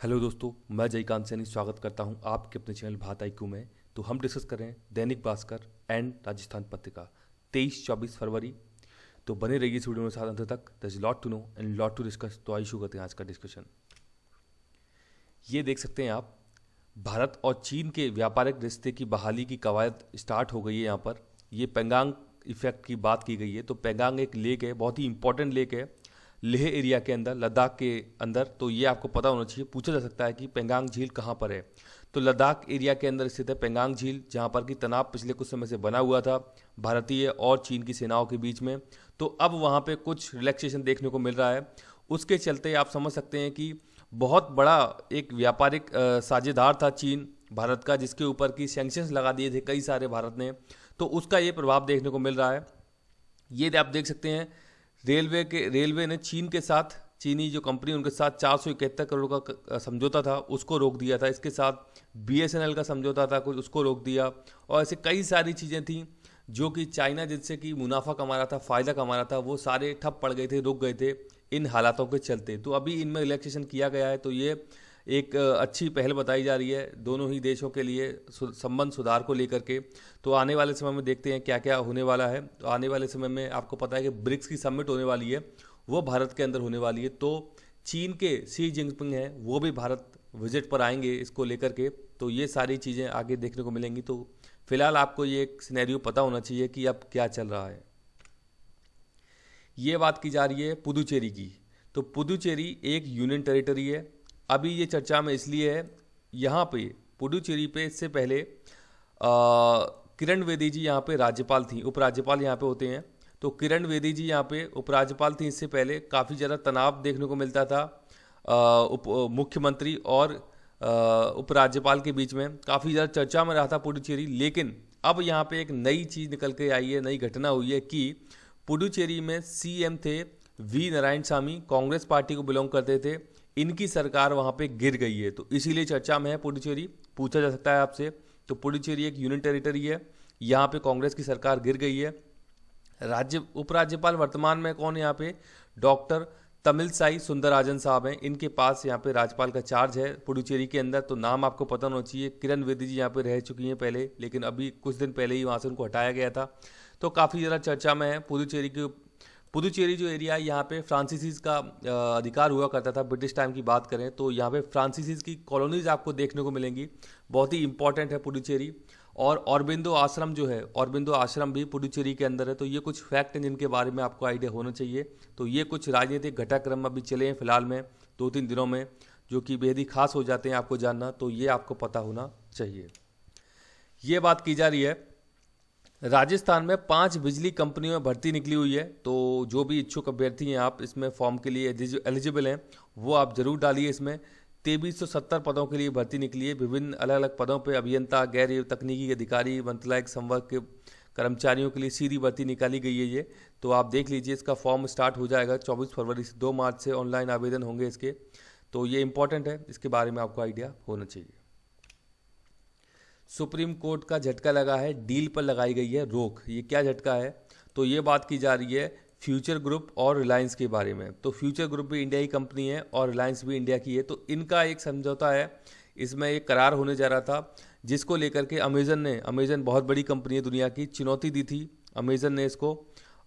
Hello दोस्तों, मैं जयकांत सैनी स्वागत करता हूं आपके अपने चैनल भारत IQ में। तो हम डिस्कस कर रहे हैं दैनिक भास्कर एंड राजस्थान पत्रिका 23-24 फरवरी। तो बने रहिए इस वीडियो में साथ अंत तक। There is lot to know and lot to discuss. तो आइए शुरू करते हैं आज का डिस्कशन। ये देख सकते हैं आप, भारत और चीन के व्यापारिक रिश्ते की बहाली की कवायद स्टार्ट हो गई है। यहाँ पर ये पेंगांग इफेक्ट की बात की गई है। तो पेंगांग एक लेक है, बहुत ही इंपॉर्टेंट लेक है लेह एरिया के अंदर, लद्दाख के अंदर। तो ये आपको पता होना चाहिए। पूछा जा सकता है कि पेंगांग झील कहाँ पर है। तो लद्दाख एरिया के अंदर स्थित है पेंगांग झील, जहाँ पर कि तनाव पिछले कुछ समय से बना हुआ था भारतीय और चीन की सेनाओं के बीच में। तो अब वहाँ पे कुछ रिलैक्सेशन देखने को मिल रहा है। उसके चलते आप समझ सकते हैं कि बहुत बड़ा एक व्यापारिक साझेदार था चीन भारत का, जिसके ऊपर की सैंक्शंस लगा दिए थे कई सारे भारत ने। तो उसका ये प्रभाव देखने को मिल रहा है। ये आप देख सकते हैं, रेलवे ने चीन के साथ, चीनी जो कंपनी उनके साथ 471 करोड़ का समझौता था उसको रोक दिया था। इसके साथ BSNL का समझौता था कुछ, उसको रोक दिया। और ऐसे कई सारी चीज़ें थी जो कि चाइना जिससे कि मुनाफा कमा रहा था, फ़ायदा कमा रहा था, वो सारे ठप पड़ गए थे, रुक गए थे इन हालातों के चलते। तो अभी इनमें रिलैक्सेशन किया गया है। तो ये एक अच्छी पहल बताई जा रही है दोनों ही देशों के लिए संबंध सुधार को लेकर के। तो आने वाले समय में देखते हैं क्या क्या होने वाला है। तो आने वाले समय में आपको पता है कि ब्रिक्स की समिट होने वाली है, वो भारत के अंदर होने वाली है। तो चीन के शी जिनपिंग हैं, वो भी भारत विजिट पर आएंगे इसको लेकर के। तो ये सारी चीज़ें आगे देखने को मिलेंगी। तो फिलहाल आपको ये एक सिनेरियो पता होना चाहिए कि अब क्या चल रहा है। ये बात की जा रही है पुदुचेरी की। तो पुदुचेरी एक यूनियन टेरिटरी है। अभी ये चर्चा में इसलिए है, यहाँ पे पुडुचेरी पे इससे पहले किरण बेदी जी यहाँ पे राज्यपाल थी, उपराज्यपाल यहाँ पे होते हैं। तो किरण बेदी जी यहाँ पे उपराज्यपाल थी। इससे पहले काफ़ी ज़्यादा तनाव देखने को मिलता था मुख्यमंत्री और उपराज्यपाल के बीच में, काफ़ी ज़्यादा चर्चा में रहा था पुडुचेरी। लेकिन अब यहाँ पे एक नई चीज़ निकल के आई है, नई घटना हुई है कि पुडुचेरी में CM थे V नारायणसामी, कांग्रेस पार्टी को बिलोंग करते थे। इनकी सरकार वहाँ पे गिर गई है, तो इसीलिए चर्चा में है पुडुचेरी। पूछा जा सकता है आपसे। तो पुडुचेरी एक यूनियन टेरिटरी है, यहाँ पे कांग्रेस की सरकार गिर गई है। उपराज्यपाल वर्तमान में कौन है यहाँ पे? डॉक्टर तमिलसाई सुंदरराजन साहब हैं। इनके पास यहाँ पे राज्यपाल का चार्ज है पुडुचेरी के अंदर। तो नाम आपको पता होना चाहिए। किरण बेदी जी यहाँ पे रह चुकी हैं पहले, लेकिन अभी कुछ दिन पहले ही वहाँ से उनको हटाया गया था। तो काफ़ी ज़्यादा चर्चा में है पुदुचेरी जो एरिया है। यहाँ पे फ्रांसीसीज का अधिकार हुआ करता था। ब्रिटिश टाइम की बात करें तो यहाँ पे फ्रांसीसीज की कॉलोनीज आपको देखने को मिलेंगी। बहुत ही इंपॉर्टेंट है पुडुचेरी। और औरबिंदो आश्रम जो है, औरबिंदो आश्रम भी पुडुचेरी के अंदर है। तो ये कुछ फैक्ट हैं जिनके बारे में आपको आइडिया होना चाहिए। तो ये कुछ राजनीतिक घटनाक्रम अभी चले हैं फिलहाल में 2-3 दिनों में, जो कि बेहद ही खास हो जाते हैं आपको जानना। तो ये आपको पता होना चाहिए। ये बात की जा रही है, राजस्थान में 5 बिजली कंपनियों में भर्ती निकली हुई है। तो जो भी इच्छुक अभ्यर्थी हैं, आप इसमें फॉर्म के लिए एलिजिबल हैं, वो आप जरूर डालिए। इसमें 2370 पदों के लिए भर्ती निकली है। विभिन्न अलग अलग पदों पे अभियंता, गैर तकनीकी अधिकारी, मंत्रालय संवर्ग के कर्मचारियों के लिए सीधी भर्ती निकाली गई है ये। तो आप देख लीजिए, इसका फॉर्म स्टार्ट हो जाएगा 24 फरवरी से। 2 मार्च से ऑनलाइन आवेदन होंगे इसके। तो ये इंपॉर्टेंट है, इसके बारे में आपको आइडिया होना चाहिए। सुप्रीम कोर्ट का झटका लगा है, डील पर लगाई गई है रोक। ये क्या झटका है? तो ये बात की जा रही है फ्यूचर ग्रुप और रिलायंस के बारे में। तो फ्यूचर ग्रुप भी इंडिया की कंपनी है और रिलायंस भी इंडिया की है। तो इनका एक समझौता है, इसमें एक करार होने जा रहा था, जिसको लेकर के अमेजन बहुत बड़ी कंपनी है दुनिया की, चुनौती दी थी अमेजन ने इसको।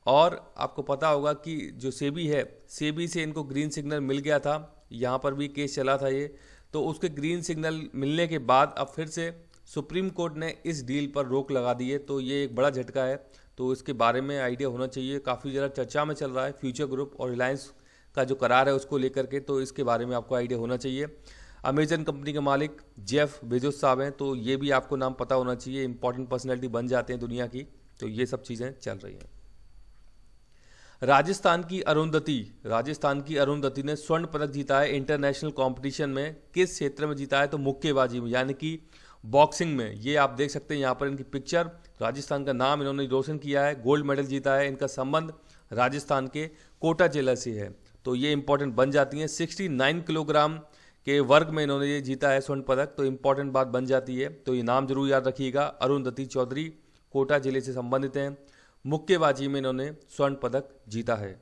और आपको पता होगा कि जो सेबी है, सेबी से इनको ग्रीन सिग्नल मिल गया था। यहाँ पर भी केस चला था ये। तो उसके ग्रीन सिग्नल मिलने के बाद अब फिर से सुप्रीम कोर्ट ने इस डील पर रोक लगा दी है। तो ये एक बड़ा झटका है। तो इसके बारे में आइडिया होना चाहिए। काफ़ी ज़्यादा चर्चा में चल रहा है फ्यूचर ग्रुप और रिलायंस का जो करार है उसको लेकर के। तो इसके बारे में आपको आइडिया होना चाहिए। अमेजन कंपनी के मालिक जेफ बेजोस साहब हैं। तो ये भी आपको नाम पता होना चाहिए। इंपॉर्टेंट पर्सनैलिटी बन जाते हैं दुनिया की। तो ये सब चीज़ें चल रही हैं। राजस्थान की अरुंधति ने स्वर्ण पदक जीता है इंटरनेशनल कंपटीशन में। किस क्षेत्र में जीता है? तो मुक्केबाजी में, यानी कि बॉक्सिंग में। ये आप देख सकते हैं यहाँ पर इनकी पिक्चर। राजस्थान का नाम इन्होंने रोशन किया है, गोल्ड मेडल जीता है। इनका संबंध राजस्थान के कोटा जिला से है। तो ये इंपॉर्टेंट बन जाती है। 69 किलोग्राम के वर्ग में इन्होंने ये जीता है स्वर्ण पदक। तो इंपॉर्टेंट बात बन जाती है। तो ये नाम जरूर याद रखिएगा। अरुंधति चौधरी कोटा जिले से संबंधित हैं। मुक्केबाजी में इन्होंने स्वर्ण पदक जीता है।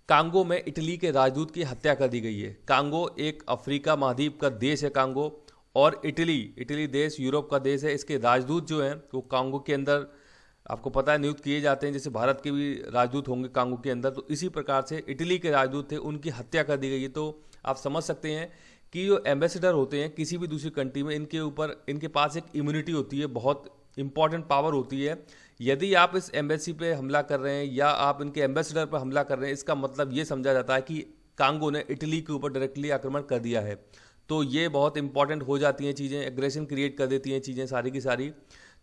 कांगो में इटली के राजदूत की हत्या कर दी गई है। कांगो एक अफ्रीका महाद्वीप का देश है कांगो, और इटली देश यूरोप का देश है। इसके राजदूत जो हैं वो कांगो के अंदर, आपको पता है, नियुक्त किए जाते हैं, जैसे भारत के भी राजदूत होंगे कांगो के अंदर, तो इसी प्रकार से इटली के राजदूत थे, उनकी हत्या कर दी गई है। तो आप समझ सकते हैं कि जो एम्बेसडर होते हैं किसी भी दूसरी कंट्री में, इनके ऊपर, इनके पास एक इम्यूनिटी होती है, बहुत इंपॉर्टेंट पावर होती है। यदि आप इस एम्बेसी पे हमला कर रहे हैं या आप इनके एम्बेसडर पर हमला कर रहे हैं, इसका मतलब ये समझा जाता है कि कांगो ने इटली के ऊपर डायरेक्टली आक्रमण कर दिया है। तो ये बहुत इंपॉर्टेंट हो जाती हैं चीज़ें, एग्रेशन क्रिएट कर देती हैं चीज़ें सारी की सारी।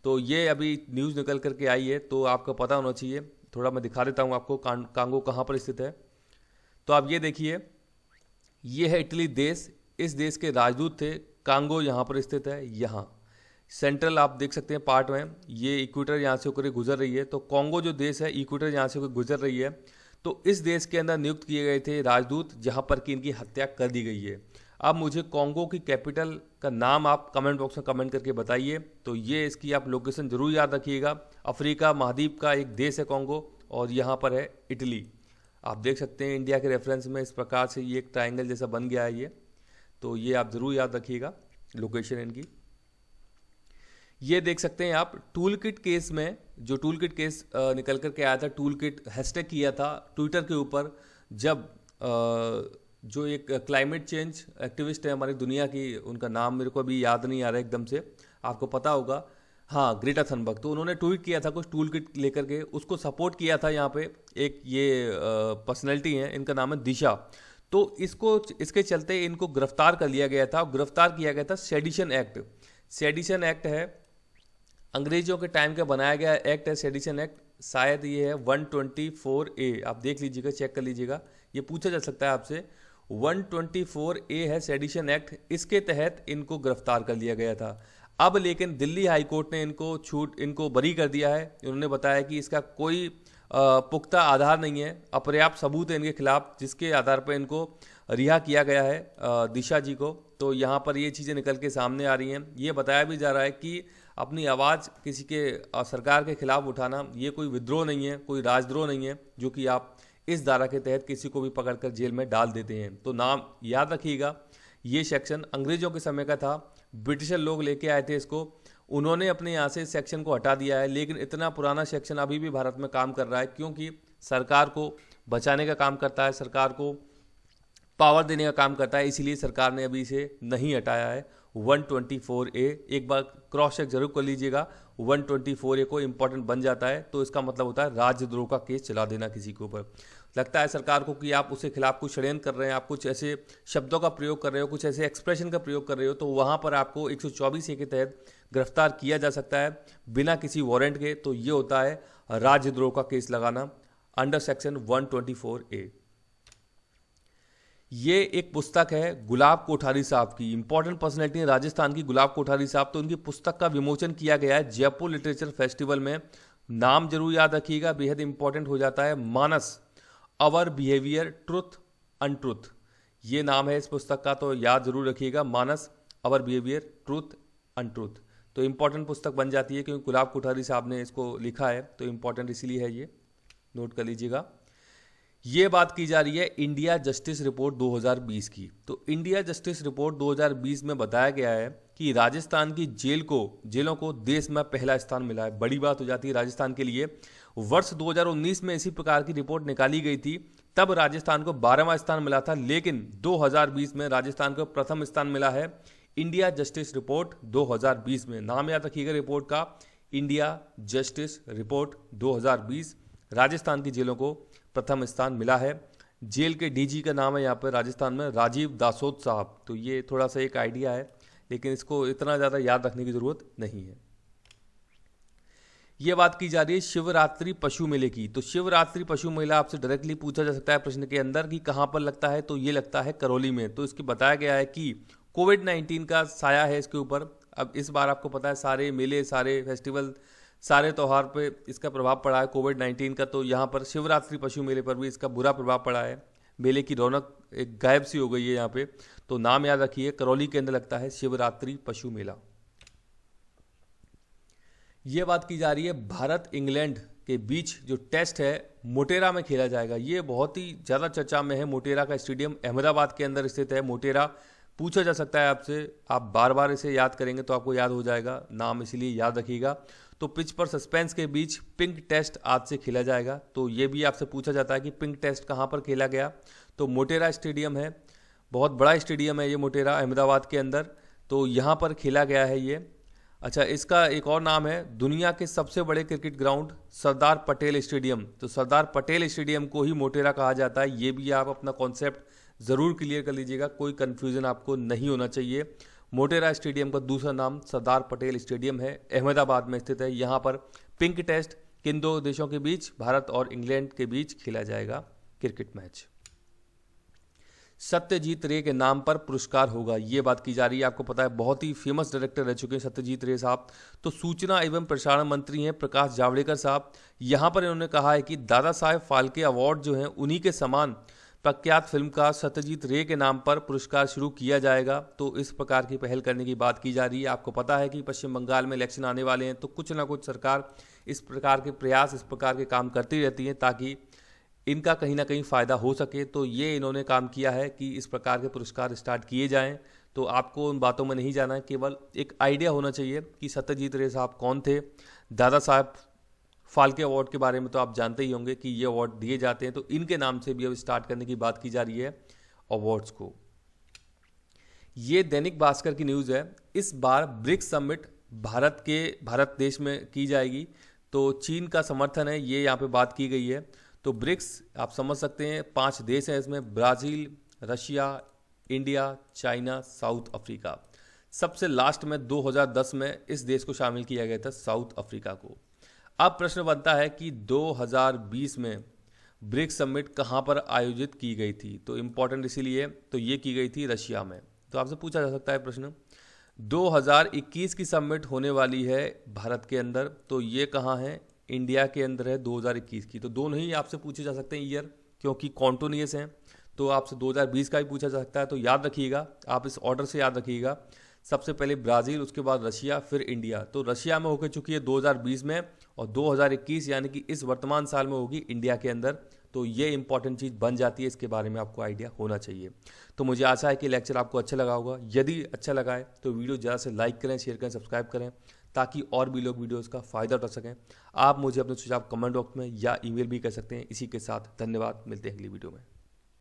तो ये अभी न्यूज़ निकल करके आई है, तो आपको पता होना चाहिए। थोड़ा मैं दिखा देता हूँ आपको कांगो कहाँ पर स्थित है। तो आप ये देखिए, ये है इटली देश, इस देश के राजदूत थे। कांगो यहाँ पर स्थित है, यहाँ सेंट्रल आप देख सकते हैं पार्ट में, ये इक्वेटर यहाँ से होकर गुजर रही है। तो कांगो जो देश है, इक्वेटर यहाँ से होकर गुजर रही है। तो इस देश के अंदर नियुक्त किए गए थे राजदूत, जहाँ पर कि इनकी हत्या कर दी गई है। अब मुझे कांगो की कैपिटल का नाम आप कमेंट बॉक्स में कमेंट करके बताइए। तो ये इसकी आप लोकेशन जरूर याद रखिएगा। अफ्रीका महाद्वीप का एक देश है कांगो, और यहाँ पर है इटली। आप देख सकते हैं इंडिया के रेफरेंस में इस प्रकार से ये एक ट्राइंगल जैसा बन गया है ये। तो ये आप जरूर याद रखिएगा लोकेशन इनकी। ये देख सकते हैं आप टूल किट केस में, जो टूल किट केस निकल करके आया था, टूल किट हैशटैग किया था ट्विटर के ऊपर, जब जो एक क्लाइमेट चेंज एक्टिविस्ट है हमारी दुनिया की, उनका नाम मेरे को अभी याद नहीं आ रहा है एकदम से, आपको पता होगा, हाँ, ग्रेटा थनबर्ग। तो उन्होंने ट्वीट किया था कुछ टूल किट लेकर के, उसको सपोर्ट किया था। यहाँ पे एक ये पर्सनैलिटी है, इनका नाम है दिशा। तो इसके चलते इनको गिरफ्तार कर लिया गया था। गिरफ्तार किया गया था सेडिशन एक्ट। सेडिशन एक्ट है, अंग्रेजों के टाइम का बनाया गया एक्ट है सेडिशन एक्ट। शायद ये है 124A, आप देख लीजिएगा, चेक कर लीजिएगा, ये पूछा जा सकता है आपसे। 124A है सेडिशन एक्ट, इसके तहत इनको गिरफ्तार कर लिया गया था। अब लेकिन दिल्ली हाई कोर्ट ने इनको बरी कर दिया है। उन्होंने बताया कि इसका कोई पुख्ता आधार नहीं है, अपर्याप्त सबूत है इनके खिलाफ, जिसके आधार पर इनको रिहा किया गया है दिशा जी को। तो यहाँ पर ये चीज़ें निकल के सामने आ रही हैं। ये बताया भी जा रहा है कि अपनी आवाज़ किसी के सरकार के खिलाफ उठाना ये कोई विद्रोह नहीं है, कोई राजद्रोह नहीं है, जो कि आप इस धारा के तहत किसी को भी पकड़कर जेल में डाल देते हैं। तो नाम याद रखिएगा, ये सेक्शन अंग्रेजों के समय का था, ब्रिटिशर लोग लेके आए थे इसको, उन्होंने अपने यहाँ से इस सेक्शन को हटा दिया है। लेकिन इतना पुराना सेक्शन अभी भी भारत में काम कर रहा है, क्योंकि सरकार को बचाने का काम करता है, सरकार को पावर देने का काम करता है, इसीलिए सरकार ने अभी इसे नहीं हटाया है। 124A एक बार क्रॉस चेक जरूर कर लीजिएगा। 124A को इंपॉर्टेंट बन जाता है तो इसका मतलब होता है राजद्रोह का केस चला देना किसी के ऊपर। लगता है सरकार को कि आप उसके खिलाफ कुछ षड्यंत्र कर रहे हैं, आप कुछ ऐसे शब्दों का प्रयोग कर रहे हो, कुछ ऐसे एक्सप्रेशन का प्रयोग कर रहे हो, तो वहाँ पर आपको 124A के तहत गिरफ्तार किया जा सकता है बिना किसी वारंट के। तो ये होता है राजद्रोह का केस लगाना अंडर सेक्शन 124A। ये एक पुस्तक है गुलाब कोठारी साहब की, इंपॉर्टेंट पर्सनैलिटी है राजस्थान की, गुलाब कोठारी साहब। तो उनकी पुस्तक का विमोचन किया गया है जयपुर लिटरेचर फेस्टिवल में। नाम जरूर याद रखिएगा, बेहद इंपॉर्टेंट हो जाता है। मानस, अवर बिहेवियर, ट्रुथ अनट्रुथ, ये नाम है इस पुस्तक का, तो याद जरूर रखिएगा, मानस, अवर बिहेवियर, ट्रुथ अनट्रुथ। तो इंपॉर्टेंट पुस्तक बन जाती है क्योंकि गुलाब कोठारी साहब ने इसको लिखा है, तो इंपॉर्टेंट इसीलिए है, ये नोट कर लीजिएगा। ये बात की जा रही है इंडिया जस्टिस रिपोर्ट 2020 की। तो इंडिया जस्टिस रिपोर्ट 2020 में बताया गया है कि राजस्थान की जेलों को देश में पहला स्थान मिला है। बड़ी बात हो जाती है राजस्थान के लिए। वर्ष 2019 में इसी प्रकार की रिपोर्ट निकाली गई थी, तब राजस्थान को 12वां स्थान मिला था, लेकिन 2020 में राजस्थान को प्रथम स्थान मिला है इंडिया जस्टिस रिपोर्ट 2020 में। नाम याद रखिएगा रिपोर्ट का, इंडिया जस्टिस रिपोर्ट 2020। राजस्थान की जेलों को प्रथम स्थान मिला है। जेल के डीजी का नाम है यहाँ पर राजस्थान में राजीव दासोत साहब। तो ये थोड़ा सा एक आइडिया है, लेकिन इसको इतना ज़्यादा याद रखने की ज़रूरत नहीं है। ये बात की जा रही है शिवरात्रि पशु मेले की। तो शिवरात्रि पशु मेला आपसे डायरेक्टली पूछा जा सकता है प्रश्न के अंदर कि कहाँ पर लगता है, तो ये लगता है करौली में। तो इसकी बताया गया है कि कोविड-19 का साया है इसके ऊपर। अब इस बार आपको पता है सारे मेले, सारे फेस्टिवल, सारे त्यौहार पे इसका प्रभाव पड़ा है कोविड-19 का। तो यहाँ पर शिवरात्रि पशु मेले पर भी इसका बुरा प्रभाव पड़ा है। मेले की रौनक एक गायब सी हो गई है यहाँ पे। तो नाम याद रखिए, करौली के अंदर लगता है शिवरात्रि पशु मेला। ये बात की जा रही है भारत इंग्लैंड के बीच जो टेस्ट है मोटेरा में खेला जाएगा। ये बहुत ही ज़्यादा चर्चा में है। मोटेरा का स्टेडियम अहमदाबाद के अंदर स्थित है। मोटेरा पूछा जा सकता है आपसे, आप बार बार इसे याद करेंगे तो आपको याद हो जाएगा, नाम इसलिए याद रखिएगा। तो पिच पर सस्पेंस के बीच पिंक टेस्ट आज से खेला जाएगा। तो ये भी आपसे पूछा जाता है कि पिंक टेस्ट कहाँ पर खेला गया, तो मोटेरा स्टेडियम है, बहुत बड़ा स्टेडियम है ये मोटेरा अहमदाबाद के अंदर, तो यहाँ पर खेला गया है ये। अच्छा, इसका एक और नाम है दुनिया के सबसे बड़े cricket ground Sardar Patel stadium. तो सरदार पटेल स्टेडियम को ही मोटेरा कहा जाता है। ये भी आप अपना कॉन्सेप्ट ज़रूर क्लियर कर लीजिएगा, कोई कन्फ्यूज़न आपको नहीं होना चाहिए। मोटेरा स्टेडियम का दूसरा नाम सरदार पटेल स्टेडियम है, अहमदाबाद में स्थित है। यहाँ पर पिंक टेस्ट किन दो देशों के बीच, भारत और इंग्लैंड के बीच खेला जाएगा क्रिकेट मैच। सत्यजीत रे के नाम पर पुरस्कार होगा, ये बात की जा रही है। आपको पता है बहुत ही फेमस डायरेक्टर रह चुके हैं सत्यजीत रे साहब। तो सूचना एवं प्रसारण मंत्री हैं प्रकाश जावड़ेकर साहब। यहाँ पर इन्होंने कहा है कि दादा साहेब फाल्के अवार्ड जो हैं उन्हीं के समान प्रख्यात फिल्मकार सत्यजीत रे के नाम पर पुरस्कार शुरू किया जाएगा। तो इस प्रकार की पहल करने की बात की जा रही है। आपको पता है कि पश्चिम बंगाल में इलेक्शन आने वाले हैं, तो कुछ ना कुछ सरकार इस प्रकार के प्रयास, इस प्रकार के काम करती रहती है ताकि इनका कहीं ना कहीं फ़ायदा हो सके। तो ये इन्होंने काम किया है कि इस प्रकार के पुरस्कार स्टार्ट किए जाएं। तो आपको उन बातों में नहीं जाना है, केवल एक आइडिया होना चाहिए कि सत्यजीत रे साहब कौन थे। दादा साहब फाल्के अवार्ड के बारे में तो आप जानते ही होंगे कि ये अवार्ड दिए जाते हैं, तो इनके नाम से भी अब स्टार्ट करने की बात की जा रही है अवार्ड्स को। ये दैनिक भास्कर की न्यूज़ है। इस बार ब्रिक्स समिट भारत देश में की जाएगी, तो चीन का समर्थन है, ये यहाँ पे बात की गई है। तो ब्रिक्स आप समझ सकते हैं 5 देश हैं इसमें, Brazil, Russia, India, China, south Africa. सबसे लास्ट में 2010 में इस देश को शामिल किया गया था, साउथ अफ्रीका को। अब प्रश्न बनता है कि 2020 में ब्रिक्स समिट कहाँ पर आयोजित की गई थी, तो इम्पॉर्टेंट इसीलिए तो ये की गई थी रशिया में। तो आपसे पूछा जा सकता है प्रश्न, 2021 की समिट होने वाली है भारत के अंदर, तो ये कहाँ है, इंडिया के अंदर है 2021 की। तो दोनों ही आपसे पूछे जा सकते हैं ईयर, क्योंकि कॉन्टिन्यूअस हैं, तो आपसे 2020 का भी पूछा जा सकता है। तो याद रखिएगा, आप इस ऑर्डर से याद रखिएगा, सबसे पहले ब्राज़ील, उसके बाद रशिया, फिर इंडिया। तो रशिया में होकर चुकी है 2020 में, और 2021 यानी कि इस वर्तमान साल में होगी इंडिया के अंदर। तो ये इंपॉर्टेंट चीज़ बन जाती है, इसके बारे में आपको आइडिया होना चाहिए। तो मुझे आशा है कि लेक्चर आपको अच्छा लगा होगा। यदि अच्छा लगा है तो वीडियो ज़्यादा से लाइक करें, शेयर करें, सब्सक्राइब करें, ताकि और भी लोग वीडियोज़ का फ़ायदा उठा सकें। आप मुझे अपने सुझाव कमेंट बॉक्स में या ईमेल भी कर सकते हैं। इसी के साथ धन्यवाद, मिलते हैं अगली वीडियो में।